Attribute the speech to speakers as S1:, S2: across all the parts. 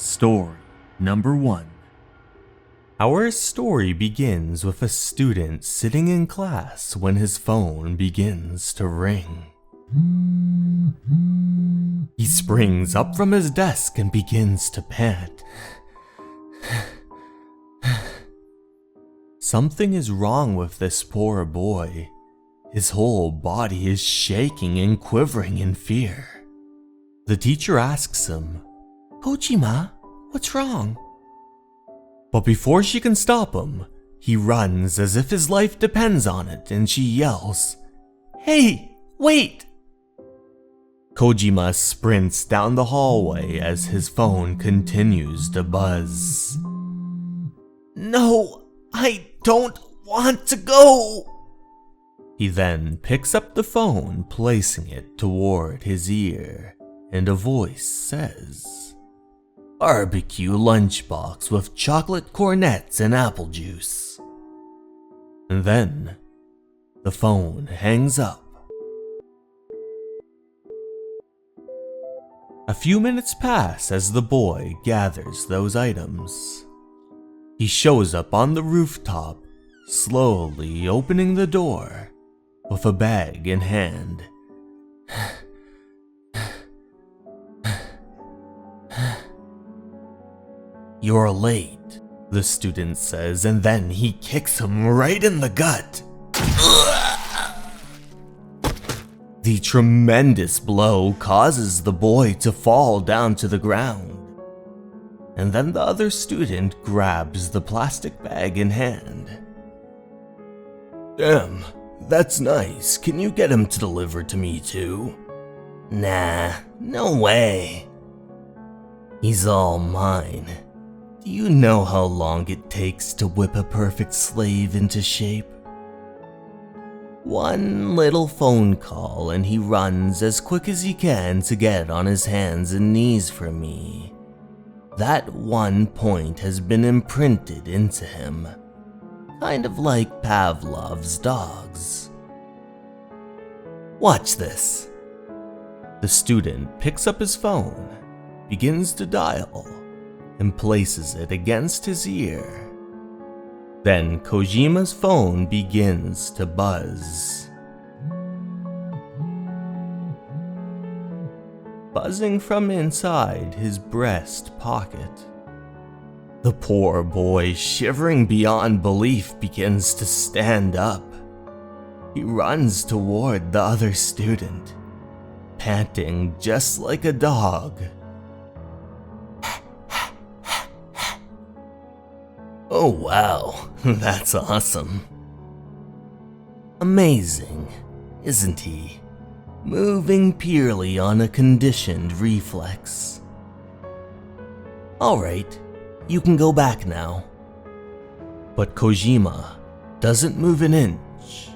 S1: Story number 1. Our story begins with a student sitting in class when his phone begins to ring. He springs up from his desk and begins to pant. Something is wrong with this poor boy. His whole body is shaking and quivering in fear. The teacher asks him, "Kojima, what's wrong?" But before she can stop him, he runs as if his life depends on it, and she yells, "Hey, wait!" Kojima sprints down the hallway as his phone continues to buzz. "No, I don't want to go!" He then picks up the phone, placing it toward his ear, and a voice says, "Barbecue lunchbox with chocolate cornets and apple juice." And then, the phone hangs up. A few minutes pass as the boy gathers those items. He shows up on the rooftop, slowly opening the door, with a bag in hand. "You're late," the student says, and then he kicks him right in the gut. The tremendous blow causes the boy to fall down to the ground, and then the other student grabs the plastic bag in hand. "Damn, that's nice. Can you get him to deliver to me too?" "Nah, no way. He's all mine. Do you know how long it takes to whip a perfect slave into shape? One little phone call and he runs as quick as he can to get on his hands and knees for me. That one point has been imprinted into him, kind of like Pavlov's dogs. Watch this." The student picks up his phone, begins to dial, and places it against his ear. Then Kojima's phone begins to buzz. Buzzing from inside his breast pocket. The poor boy, shivering beyond belief, begins to stand up. He runs toward the other student, panting just like a dog. "Oh wow, that's awesome. Amazing, isn't he? Moving purely on a conditioned reflex. Alright, you can go back now." But Kojima doesn't move an inch.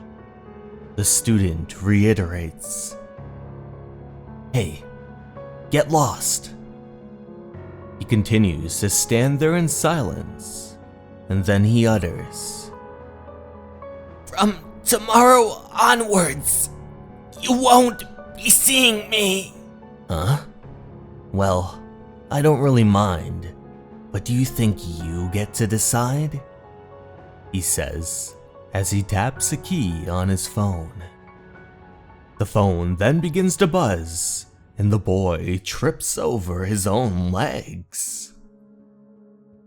S1: The student reiterates, "Hey, get lost." He continues to stand there in silence. And then he utters, "From tomorrow onwards, you won't be seeing me." Huh? Well, I don't really mind, but do you think you get to decide? He says as he taps a key on his phone. The phone then begins to buzz, and the boy trips over his own legs.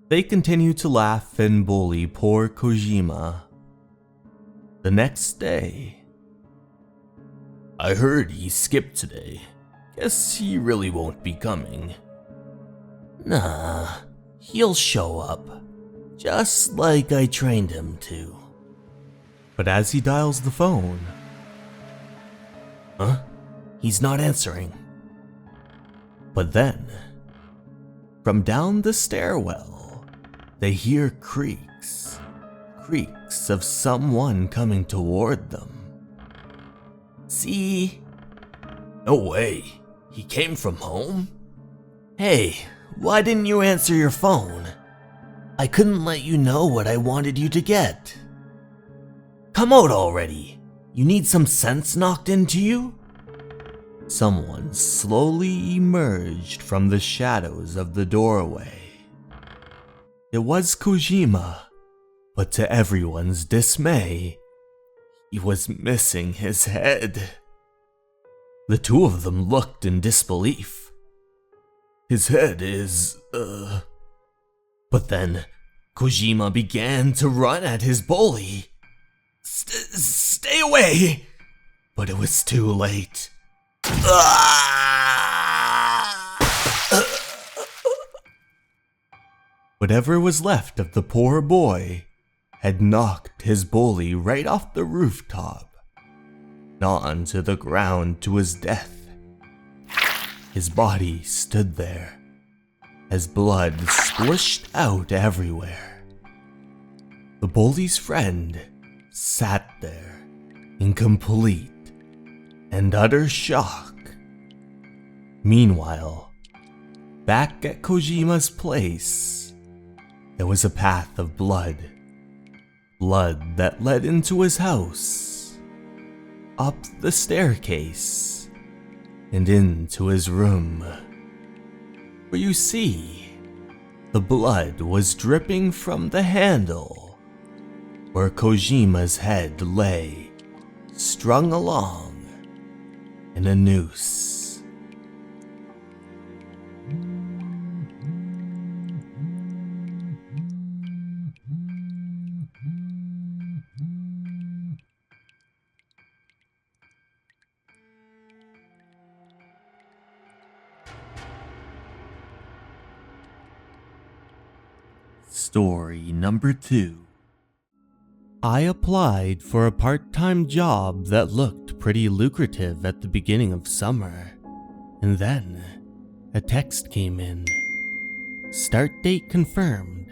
S1: They continue to laugh and bully poor Kojima. The next day, "I heard he skipped today. Guess he really won't be coming." "Nah, he'll show up, just like I trained him to." But as he dials the phone, he's not answering. But then, from down the stairwell, they hear creaks of someone coming toward them. "See? No way, he came from home? Hey, why didn't you answer your phone? I couldn't let you know what I wanted you to get. Come out already, you need some sense knocked into you?" someone slowly emerged from the shadows of the doorway. It was Kojima, but to everyone's dismay, he was missing his head. The two of them looked in disbelief. His head is, But then, Kojima began to run at his bully. Stay away! But it was too late. Whatever was left of the poor boy had knocked his bully right off the rooftop, onto the ground to his death. His body stood there, as blood splashed out everywhere. The bully's friend sat there in complete and utter shock. Meanwhile, back at Kojima's place, there was a path of blood that led into his house, up the staircase, and into his room. For you see, the blood was dripping from the handle where Kojima's head lay, strung along in a noose. Story number 2. I applied for a part-time job that looked pretty lucrative at the beginning of summer, and then a text came in. Start date confirmed.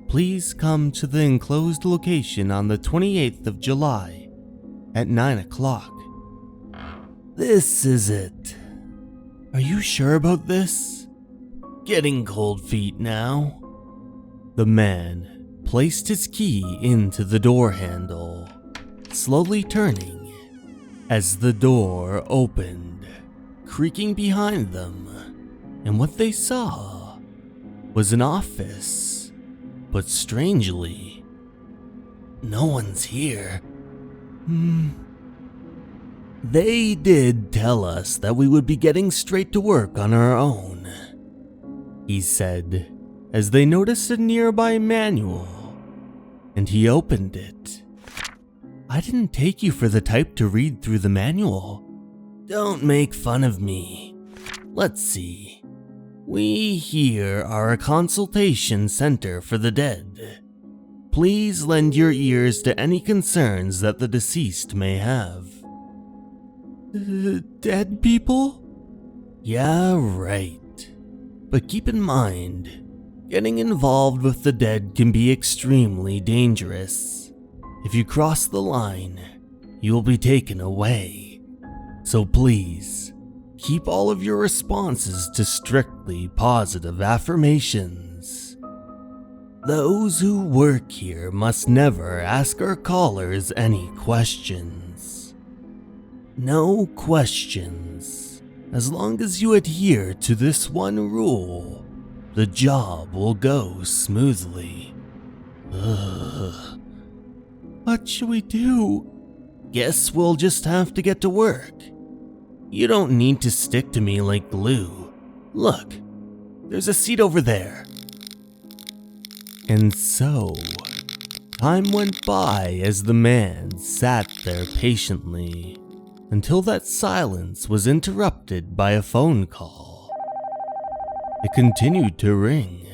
S1: Please come to the enclosed location on the 28th of July at 9 o'clock. This is it. Are you sure about this? Getting cold feet now. The man placed his key into the door handle, slowly turning as the door opened, creaking behind them, and what they saw was an office, but strangely, no one's here. They did tell us that we would be getting straight to work on our own, he said, as they noticed a nearby manual, and he opened it. I didn't take you for the type to read through the manual. Don't make fun of me. Let's see. We here are a consultation center for the dead. Please lend your ears to any concerns that the deceased may have. Dead people? Yeah, right. But keep in mind, getting involved with the dead can be extremely dangerous. If you cross the line, you will be taken away. So please, keep all of your responses to strictly positive affirmations. Those who work here must never ask our callers any questions. No questions. As long as you adhere to this one rule, the job will go smoothly. What should we do? Guess we'll just have to get to work. You don't need to stick to me like glue. Look, there's a seat over there. And so, time went by as the man sat there patiently, until that silence was interrupted by a phone call. It continued to ring,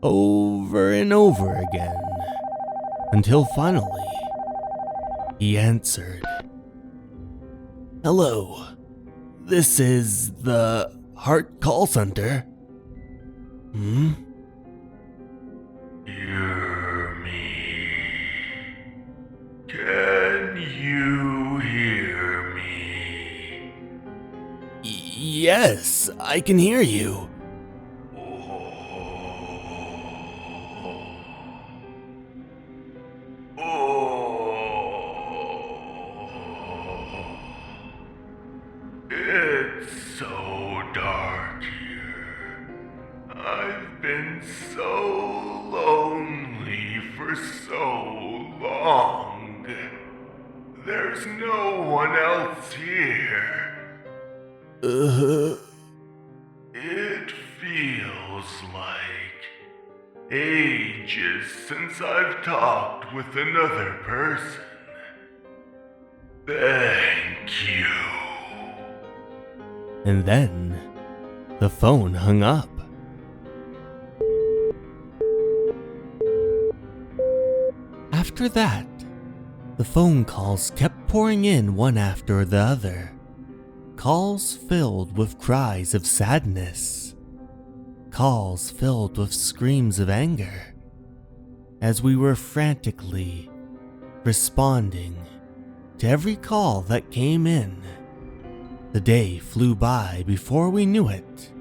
S1: over and over again, until finally, he answered. Hello, this is the Heart Call Center. Hear me. Can you hear me? Yes, I can hear you.
S2: I've been so lonely for so long. There's no one else here. It feels like ages since I've talked with another person. Thank you.
S1: And then, the phone hung up. After that, the phone calls kept pouring in one after the other. Calls filled with cries of sadness. Calls filled with screams of anger. As we were frantically responding to every call that came in, the day flew by before we knew it.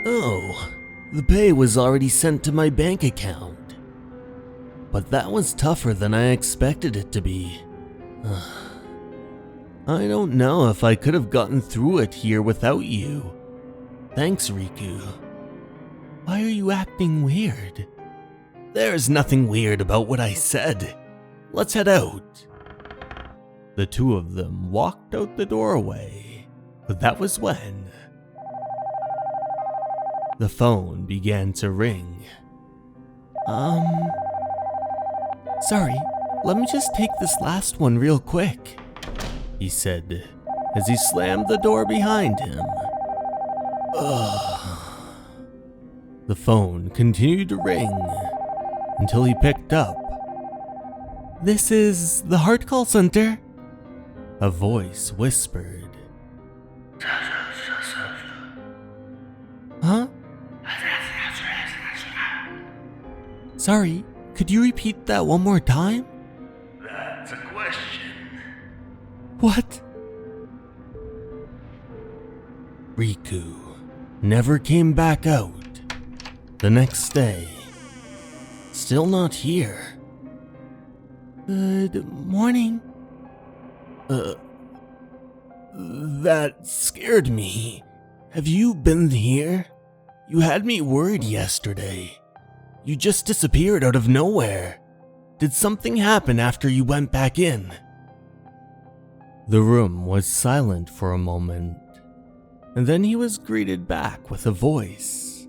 S1: Oh, the pay was already sent to my bank account. But that was tougher than I expected it to be. I don't know if I could have gotten through it here without you. Thanks, Riku. Why are you acting weird? There's nothing weird about what I said. Let's head out. The two of them walked out the doorway, but that was when the phone began to ring. Sorry, let me just take this last one real quick, he said as he slammed the door behind him. The phone continued to ring until he picked up. This is the Heart Call Center, a voice whispered. Huh? Sorry, could you repeat that one more time?
S2: That's a question.
S1: What? Riku never came back out. The next day, still not here. Good morning. That scared me. Have you been here? You had me worried yesterday. You just disappeared out of nowhere. Did something happen after you went back in? The room was silent for a moment, and then he was greeted back with a voice.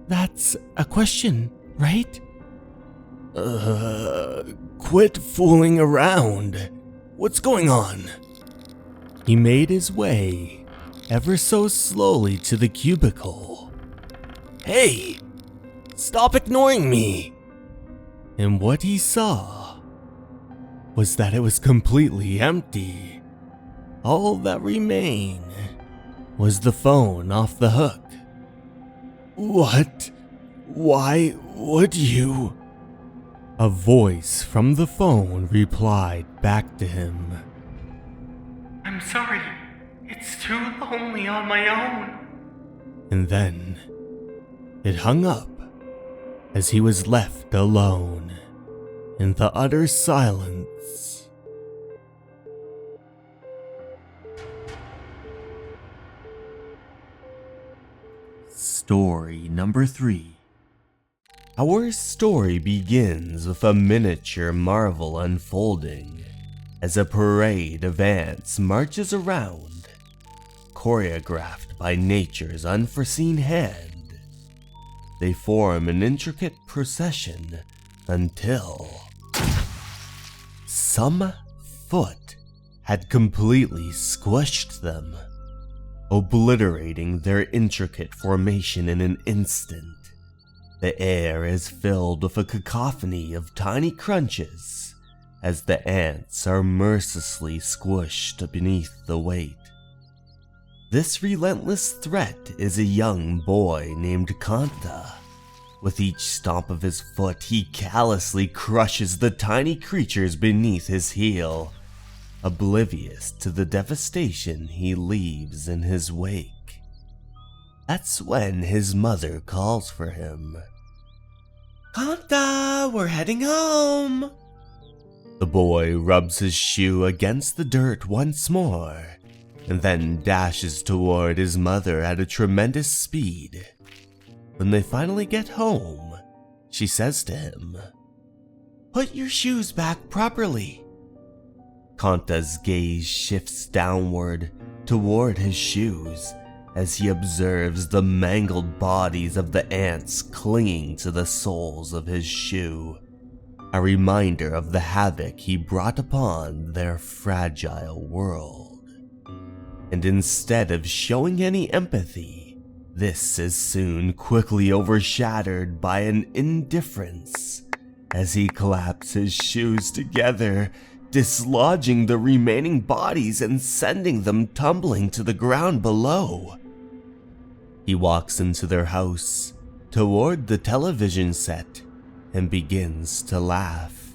S1: That's a question, right? Quit fooling around. What's going on? He made his way ever so slowly to the cubicle. Hey! Stop ignoring me! And what he saw was that it was completely empty. All that remained was the phone off the hook. What? Why would you? A voice from the phone replied back to him.
S2: I'm sorry. It's too lonely on my own.
S1: And then it hung up as he was left alone in the utter silence. Story number 3. Our story begins with a miniature marvel unfolding as a parade of ants marches around, choreographed by nature's unforeseen hand. They form an intricate procession until some foot had completely squished them, obliterating their intricate formation in an instant. The air is filled with a cacophony of tiny crunches as the ants are mercilessly squished beneath the weight. This relentless threat is a young boy named Kanta. With each stomp of his foot, he callously crushes the tiny creatures beneath his heel, oblivious to the devastation he leaves in his wake. That's when his mother calls for him. Kanta, we're heading home! The boy rubs his shoe against the dirt once more, and then dashes toward his mother at a tremendous speed. When they finally get home, she says to him, "Put your shoes back properly." Kanta's gaze shifts downward toward his shoes as he observes the mangled bodies of the ants clinging to the soles of his shoe, a reminder of the havoc he brought upon their fragile world. And instead of showing any empathy, this is soon quickly overshadowed by an indifference as he claps his shoes together, dislodging the remaining bodies and sending them tumbling to the ground below. He walks into their house, toward the television set, and begins to laugh.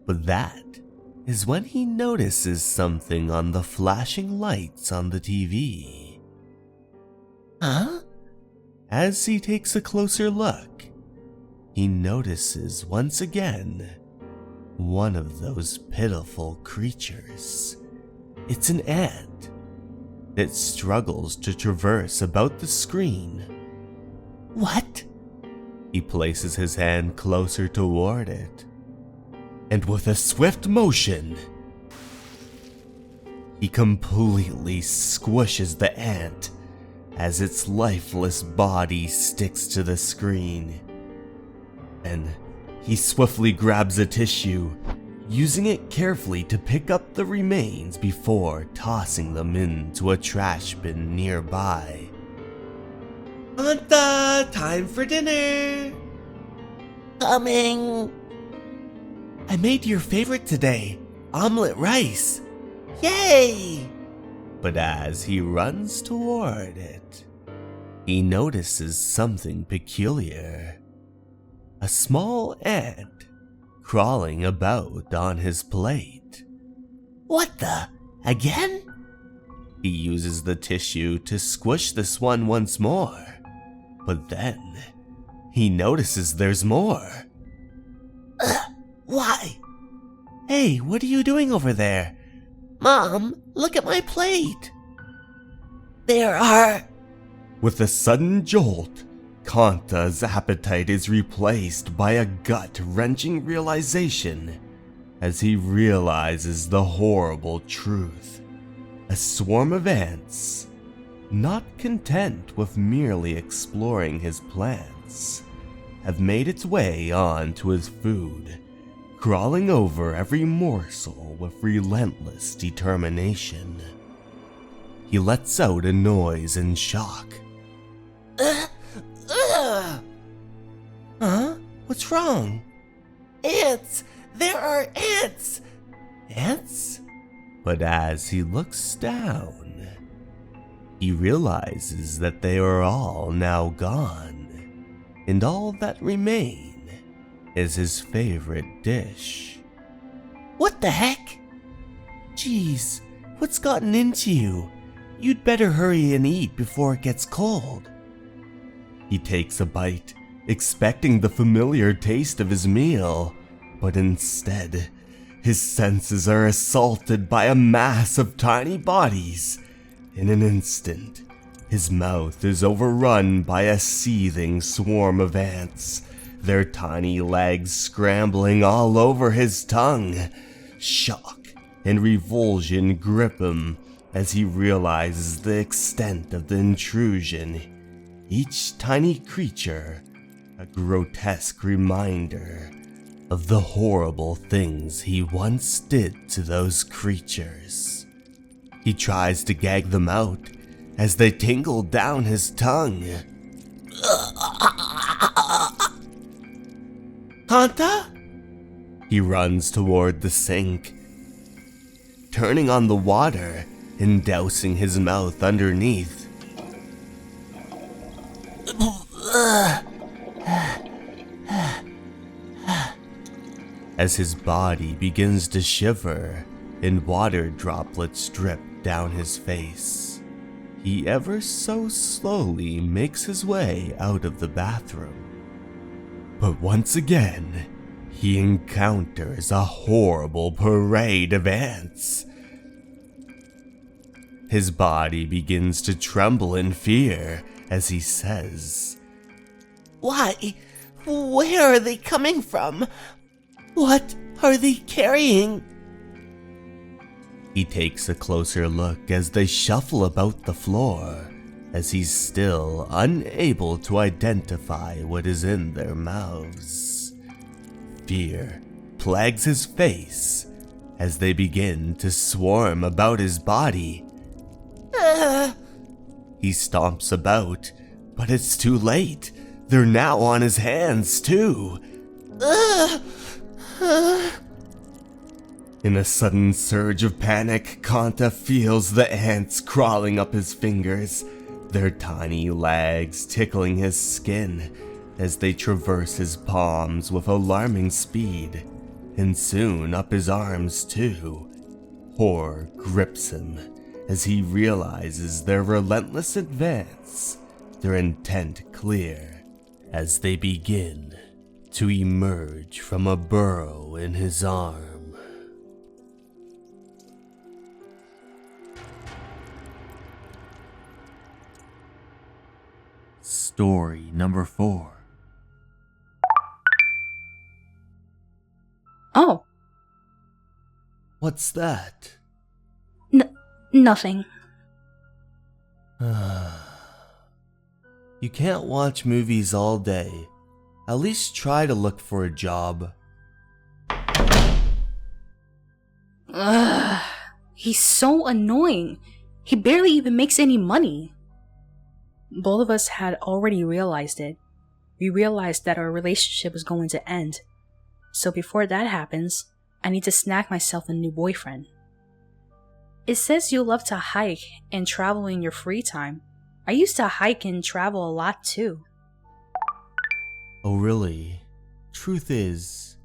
S1: But that is when he notices something on the flashing lights on the TV.
S3: Huh?
S1: As he takes a closer look, he notices once again one of those pitiful creatures. It's an ant. It struggles to traverse about the screen.
S3: What?
S1: He places his hand closer toward it, and with a swift motion, he completely squishes the ant as its lifeless body sticks to the screen. Then he swiftly grabs a tissue, using it carefully to pick up the remains before tossing them into a trash bin nearby.
S3: Anta, time for dinner! Coming! I made your favorite today, omelet rice. Yay!
S1: But as he runs toward it, he notices something peculiar. A small ant crawling about on his plate.
S3: What the? Again?
S1: He uses the tissue to squish this one once more, but then he notices there's more.
S3: Why?
S1: Hey, what are you doing over there?
S3: Mom, look at my plate. There are...
S1: With a sudden jolt, Kanta's appetite is replaced by a gut-wrenching realization as he realizes the horrible truth. A swarm of ants, not content with merely exploring his plants, have made its way onto his food, crawling over every morsel with relentless determination. He lets out a noise in shock.
S3: Huh? What's wrong? Ants! There are ants!
S1: Ants? But as he looks down, he realizes that they are all now gone, and all that remain is his favorite dish.
S3: What the heck? Jeez, what's gotten into you? You'd better hurry and eat before it gets cold.
S1: He takes a bite, expecting the familiar taste of his meal, but instead, his senses are assaulted by a mass of tiny bodies. In an instant, his mouth is overrun by a seething swarm of ants, their tiny legs scrambling all over his tongue. Shock and revulsion grip him as he realizes the extent of the intrusion. Each tiny creature, a grotesque reminder of the horrible things he once did to those creatures. He tries to gag them out as they tingle down his tongue.
S3: Kanta?
S1: He runs toward the sink, turning on the water and dousing his mouth underneath. As his body begins to shiver and water droplets drip down his face, he ever so slowly makes his way out of the bathroom. But once again, he encounters a horrible parade of ants. His body begins to tremble in fear as he says,
S3: Why? Where are they coming from? What are they carrying?
S1: He takes a closer look as they shuffle about the floor, as he's still unable to identify what is in their mouths. Fear plagues his face as they begin to swarm about his body. He stomps about, but it's too late. They're now on his hands, too. In a sudden surge of panic, Kanta feels the ants crawling up his fingers, their tiny legs tickling his skin as they traverse his palms with alarming speed, and soon up his arms too. Horror grips him as he realizes their relentless advance, their intent clear, as they begin to emerge from a burrow in his arm. Story number 4.
S4: Oh,
S1: What's that?
S4: nothing.
S1: You can't watch movies all day. At least try to look for a job.
S4: Ugh, he's so annoying. He barely even makes any money. Both of us had already realized it. We realized that our relationship was going to end. So before that happens, I need to snag myself a new boyfriend. It says you love to hike and travel in your free time. I used to hike and travel a lot too.
S1: Oh really? Truth is,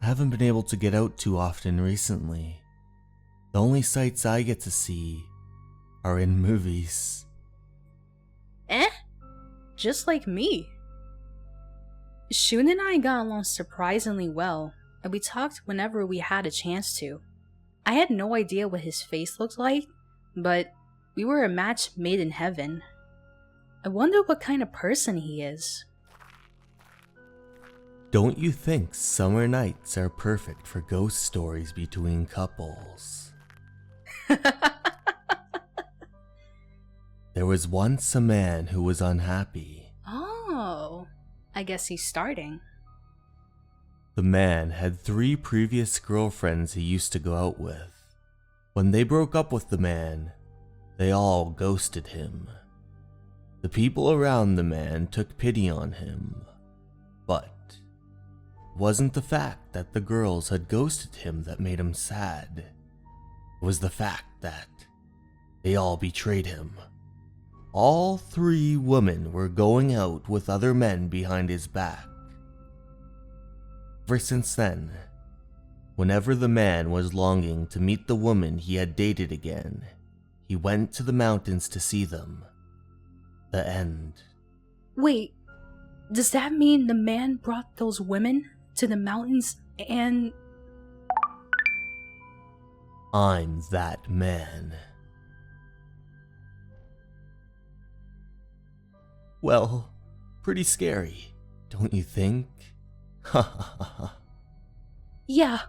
S1: I haven't been able to get out too often recently. The only sights I get to see are in movies.
S4: Just like me. Shun and I got along surprisingly well, and we talked whenever we had a chance to. I had no idea what his face looked like, but we were a match made in heaven. I wonder what kind of person he is.
S1: Don't you think summer nights are perfect for ghost stories between couples? There was once a man who was unhappy.
S4: Oh, I guess he's starting.
S1: The man had 3 previous girlfriends he used to go out with. When they broke up with the man, they all ghosted him. The people around the man took pity on him, but it wasn't the fact that the girls had ghosted him that made him sad. It was the fact that they all betrayed him. All 3 women were going out with other men behind his back. Ever since then, whenever the man was longing to meet the woman he had dated again, he went to the mountains to see them. The end.
S4: Wait, does that mean the man brought those women to the mountains and...
S1: I'm that man. Well, pretty scary, don't you think? Ha ha ha ha.
S4: Yeah,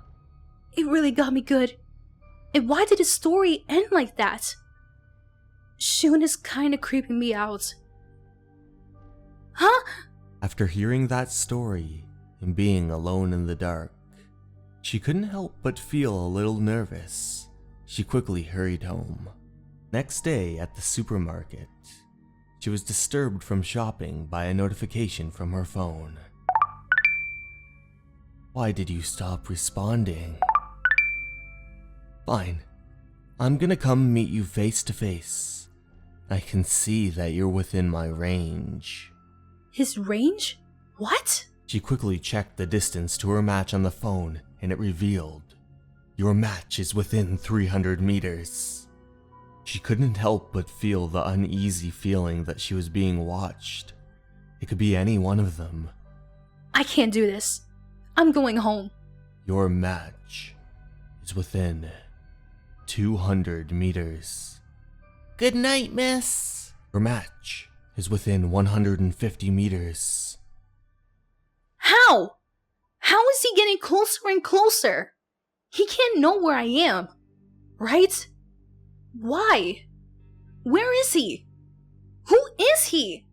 S4: it really got me good. And why did the story end like that? Shun is kinda creeping me out. Huh?
S1: After hearing that story and being alone in the dark, she couldn't help but feel a little nervous. She quickly hurried home. Next day at the supermarket, she was disturbed from shopping by a notification from her phone. Why did you stop responding? Fine. I'm gonna come meet you face to face. I can see that you're within my range.
S4: His range? What?
S1: She quickly checked the distance to her match on the phone, and it revealed, your match is within 300 meters. She couldn't help but feel the uneasy feeling that she was being watched. It could be any one of them.
S4: I can't do this. I'm going home.
S1: Your match is within 200 meters.
S3: Good night, miss.
S1: Your match is within 150 meters.
S4: How? How is he getting closer and closer? He can't know where I am, right? Why? Where is he? Who is he?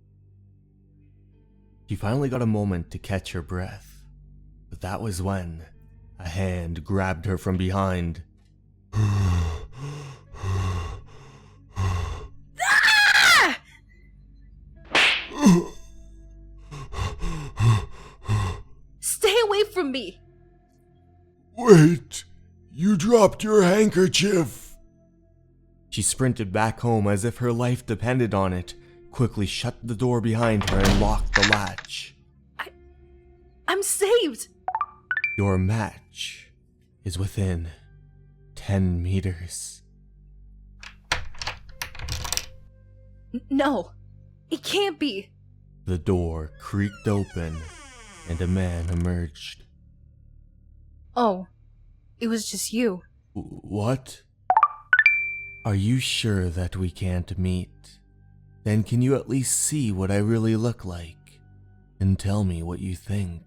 S1: She finally got a moment to catch her breath, but that was when a hand grabbed her from behind.
S4: Ah! Stay away from me!
S1: Wait! You dropped your handkerchief! She sprinted back home as if her life depended on it, quickly shut the door behind her and locked the latch.
S4: I'm saved!
S1: Your match is within 10 meters.
S4: No, it can't be.
S1: The door creaked open and a man emerged.
S4: Oh, it was just you.
S1: What? Are you sure that we can't meet? Then can you at least see what I really look like and tell me what you think?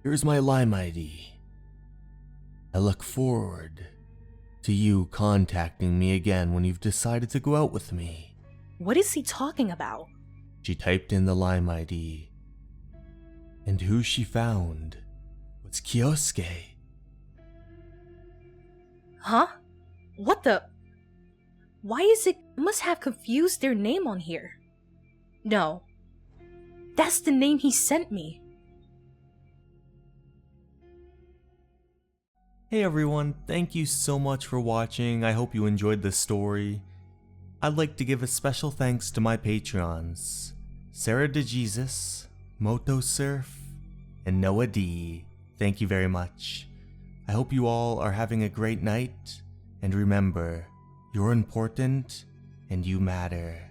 S1: Here's my Lime ID. I look forward to you contacting me again when you've decided to go out with me.
S4: What is he talking about?
S1: She typed in the Lime ID, and who she found was Kyosuke.
S4: Huh? What the? Why is it? Must have confused their name on here. No. That's the name he sent me.
S1: Hey everyone, thank you so much for watching. I hope you enjoyed this story. I'd like to give a special thanks to my Patreons, Sarah DeJesus, Moto Surf, and Noah D. Thank you very much. I hope you all are having a great night, and remember, you're important and you matter.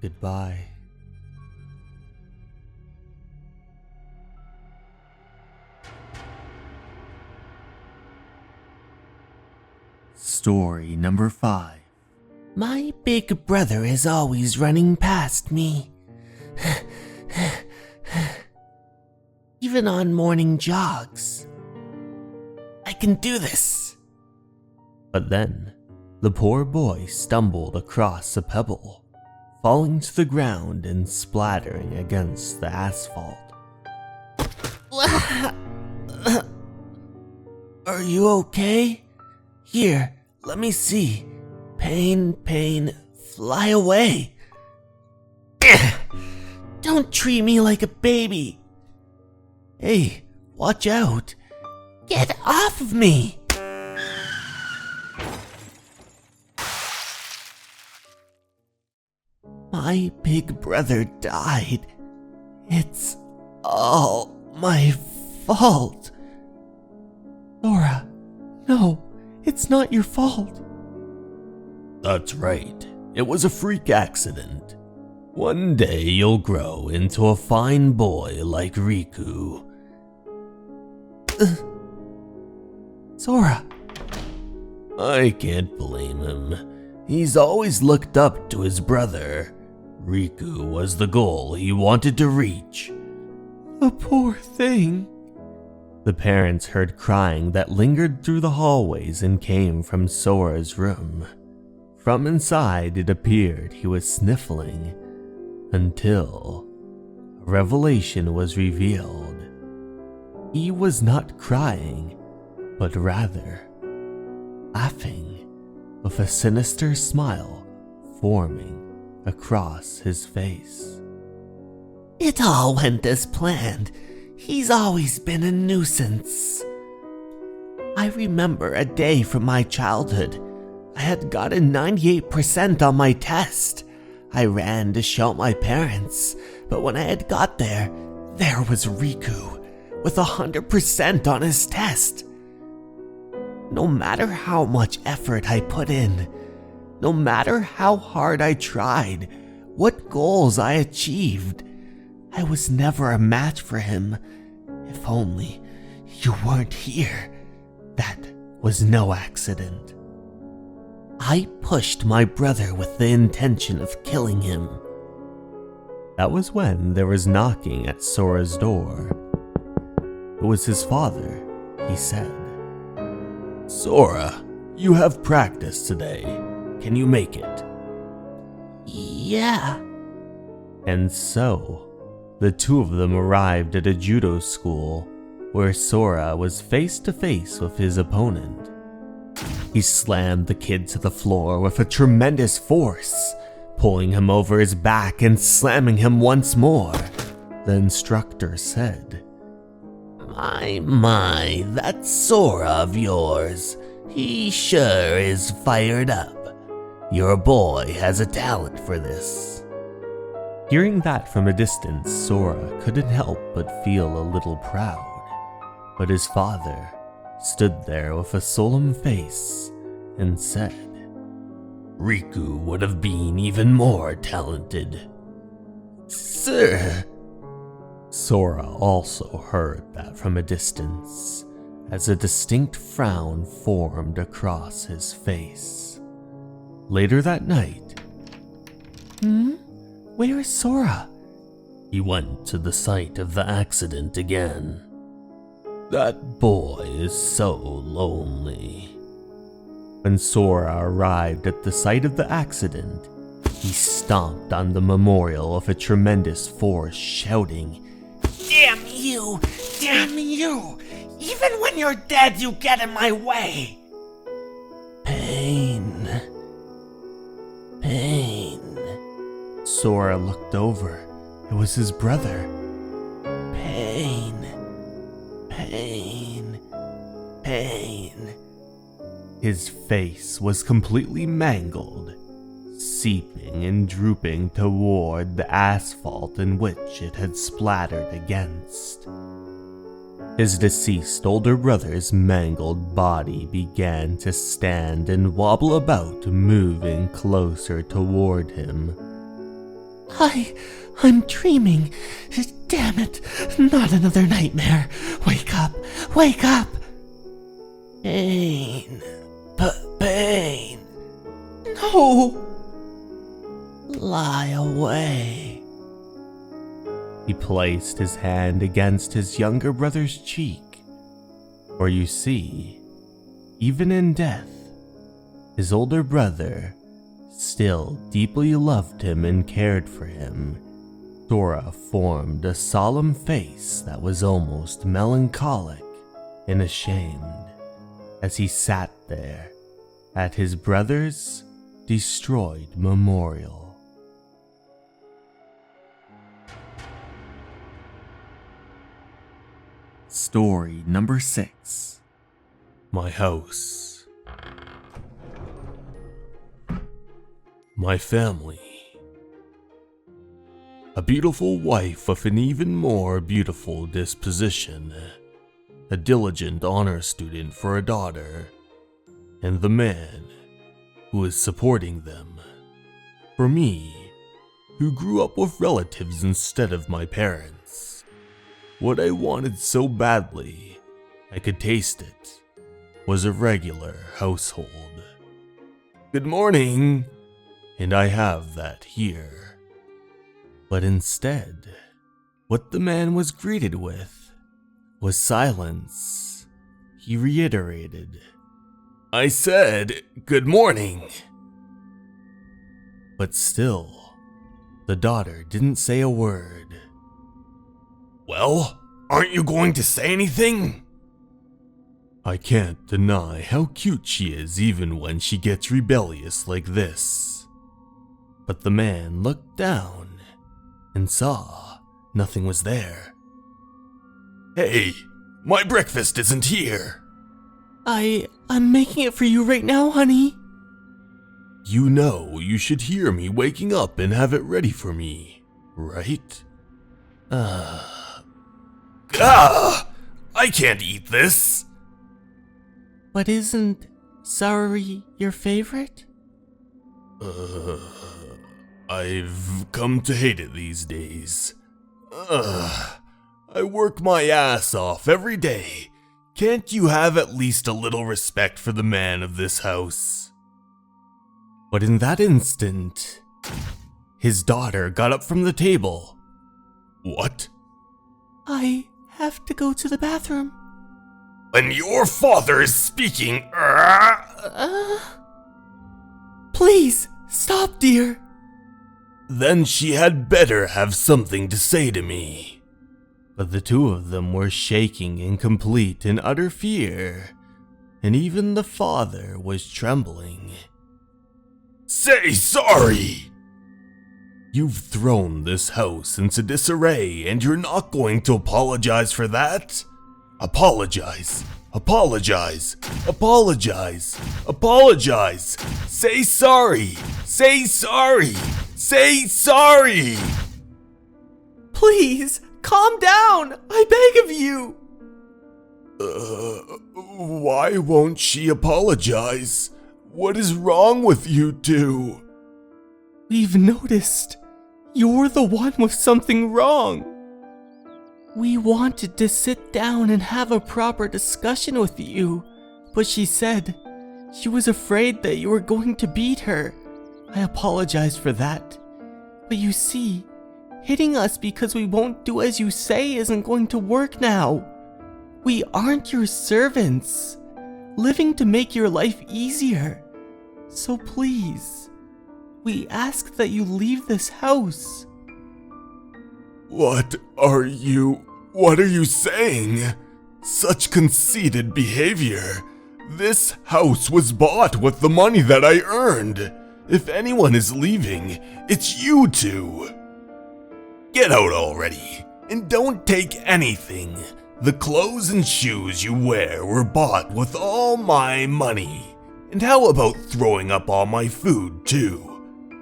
S1: Goodbye. Story number 5.
S3: My big brother is always running past me. Even on morning jogs. I can do this.
S1: But then, the poor boy stumbled across a pebble, falling to the ground and splattering against the asphalt.
S3: Are you okay? Here, let me see. Pain, pain, fly away. Don't treat me like a baby. Hey, watch out. Get off of me. My big brother died. It's all my fault. Laura, no, it's not your fault.
S1: That's right, it was a freak accident. One day you'll grow into a fine boy like Riku.
S3: Sora.
S1: I can't blame him. He's always looked up to his brother. Riku was the goal he wanted to reach.
S3: The poor thing.
S1: The parents heard crying that lingered through the hallways and came from Sora's room. From inside, it appeared he was sniffling, until a revelation was revealed. He was not crying, but rather laughing, with a sinister smile forming across his face.
S3: It all went as planned. He's always been a nuisance. I remember a day from my childhood. I had gotten 98% on my test. I ran to show my parents, but when I had got there, there was Riku with 100% on his test. No matter how much effort I put in, no matter how hard I tried, what goals I achieved, I was never a match for him, If only you weren't here. That was no accident. I pushed my brother with the intention of killing him.
S1: That was when there was knocking at Sora's door. It was his father, he said. Sora, you have practice today. Can you make it?
S3: Yeah.
S1: And so, the two of them arrived at a judo school where Sora was face to face with his opponent. He slammed the kid to the floor with a tremendous force, pulling him over his back and slamming him once more. The instructor said,
S3: My, that Sora of yours, he sure is fired up. Your boy has a talent for this.
S1: Hearing that from a distance, Sora couldn't help but feel a little proud. But his father stood there with a solemn face and said,
S3: Riku would have been even more talented. Sir.
S1: Sora also heard that from a distance, as a distinct frown formed across his face. Later that night,
S3: Where is Sora?
S1: he went to the site of the accident again. That boy is so lonely. When Sora arrived at the site of the accident, he stomped on the memorial with a tremendous force, shouting,
S3: Damn you! Damn you! Even when you're dead, you get in my way! Pain.
S1: Sora looked over. It was his brother.
S3: Pain.
S1: His face was completely mangled, seeping and drooping toward the asphalt in which it had splattered against. His deceased older brother's mangled body began to stand and wobble about, moving closer toward him.
S3: I'm dreaming. Damn it, not another nightmare. Wake up, wake up. Pain. Pain. No. Lie away.
S1: He placed his hand against his younger brother's cheek. For you see, even in death, his older brother still deeply loved him and cared for him. Sora formed a solemn face that was almost melancholic and ashamed as he sat there at his brother's destroyed memorial. Story number 6. My house. My family. A beautiful wife of an even more beautiful disposition. A diligent honor student for a daughter. And the man who is supporting them. For me, who grew up with relatives instead of my parents. What I wanted so badly, I could taste it, was a regular household. Good morning! And I have that here. But instead, what the man was greeted with was silence. He reiterated, I said, good morning. But still, the daughter didn't say a word. Well, aren't you going to say anything? I can't deny how cute she is even when she gets rebellious like this. But the man looked down and saw nothing was there. Hey, my breakfast isn't here.
S3: I'm making it for you right now, honey.
S1: You know you should hear me waking up and have it ready for me, right? I can't eat this.
S3: But isn't celery your favorite?
S1: I've come to hate it these days. I work my ass off every day. Can't you have at least a little respect for the man of this house? But in that instant, his daughter got up from the table. What?
S3: I have to go to the bathroom.
S1: When your father is speaking,
S3: Please, stop, dear.
S1: then she had better have something to say to me. But the two of them were shaking in complete and utter fear, and even the father was trembling. Say sorry! You've thrown this house into disarray, and you're not going to apologize for that? Apologize. Apologize. Apologize. Apologize. Say sorry. Say sorry. Say sorry.
S3: Please, calm down. I beg of you.
S1: Why won't she apologize? What is wrong with you two?
S3: We've noticed. You're the one with something wrong. We wanted to sit down and have a proper discussion with you, but she said she was afraid that you were going to beat her. I apologize for that. But you see, hitting us because we won't do as you say isn't going to work now. We aren't your servants, living to make your life easier. So please, we ask that you leave this house.
S1: What are you saying? Such conceited behavior. This house was bought with the money that I earned. If anyone is leaving, it's you two. Get out already, and don't take anything. The clothes and shoes you wear were bought with all my money. And how about throwing up all my food too?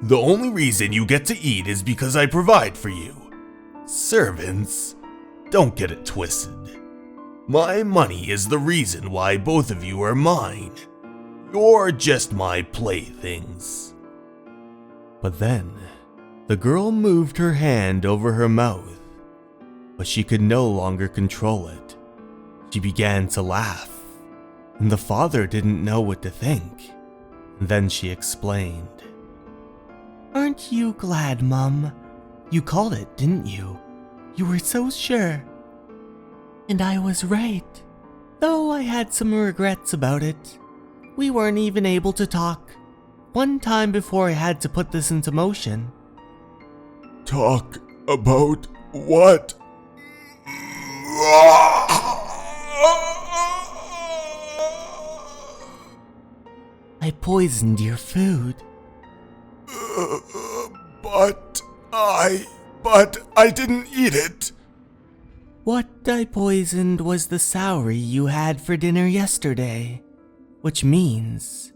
S1: The only reason you get to eat is because I provide for you. Servants, don't get it twisted. My money is the reason why both of you are mine. You're just my playthings. But then, the girl moved her hand over her mouth, but she could no longer control it. She began to laugh, and the father didn't know what to think. Then she explained.
S3: Aren't you glad, Mum? You called it, didn't you? You were so sure. And I was right. Though I had some regrets about it. We weren't even able to talk. One time before I had to put this into motion.
S1: Talk about what?
S3: I poisoned your food.
S1: But I didn't eat it.
S3: What I poisoned was the soury you had for dinner yesterday. Which means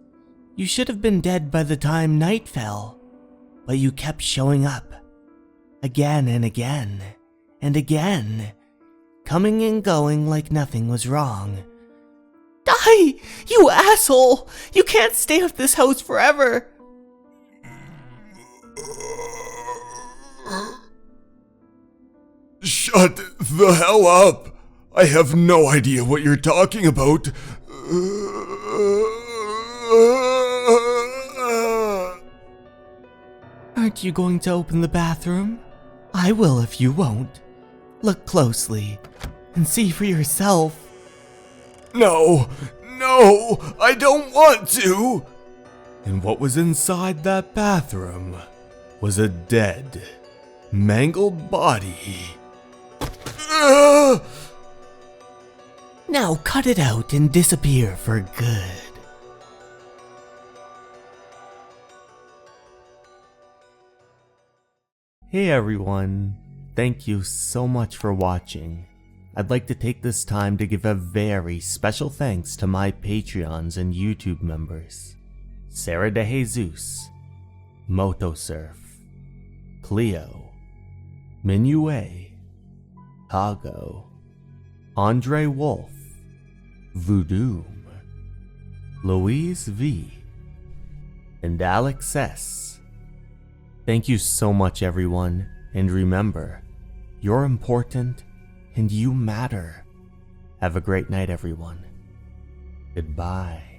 S3: you should have been dead by the time night fell. But you kept showing up. Again and again. And again. Coming and going like nothing was wrong. Die! You asshole! You can't stay at this house forever!
S1: Shut the hell up! I have no idea what you're talking about.
S3: Aren't you going to open the bathroom? I will if you won't. Look closely and see for yourself.
S1: No, I don't want to! And what was inside that bathroom was a dead, mangled body.
S3: Now cut it out and disappear for good.
S1: Hey everyone, thank you so much for watching. I'd like to take this time to give a very special thanks to my Patreons and YouTube members. Sarah De Jesus, Motosurf, Cleo, Minue, Hago, Andre Wolf, Voodoo, Louise V, and Alex S. Thank you so much everyone, and remember, you're important and you matter. Have a great night, everyone. Goodbye.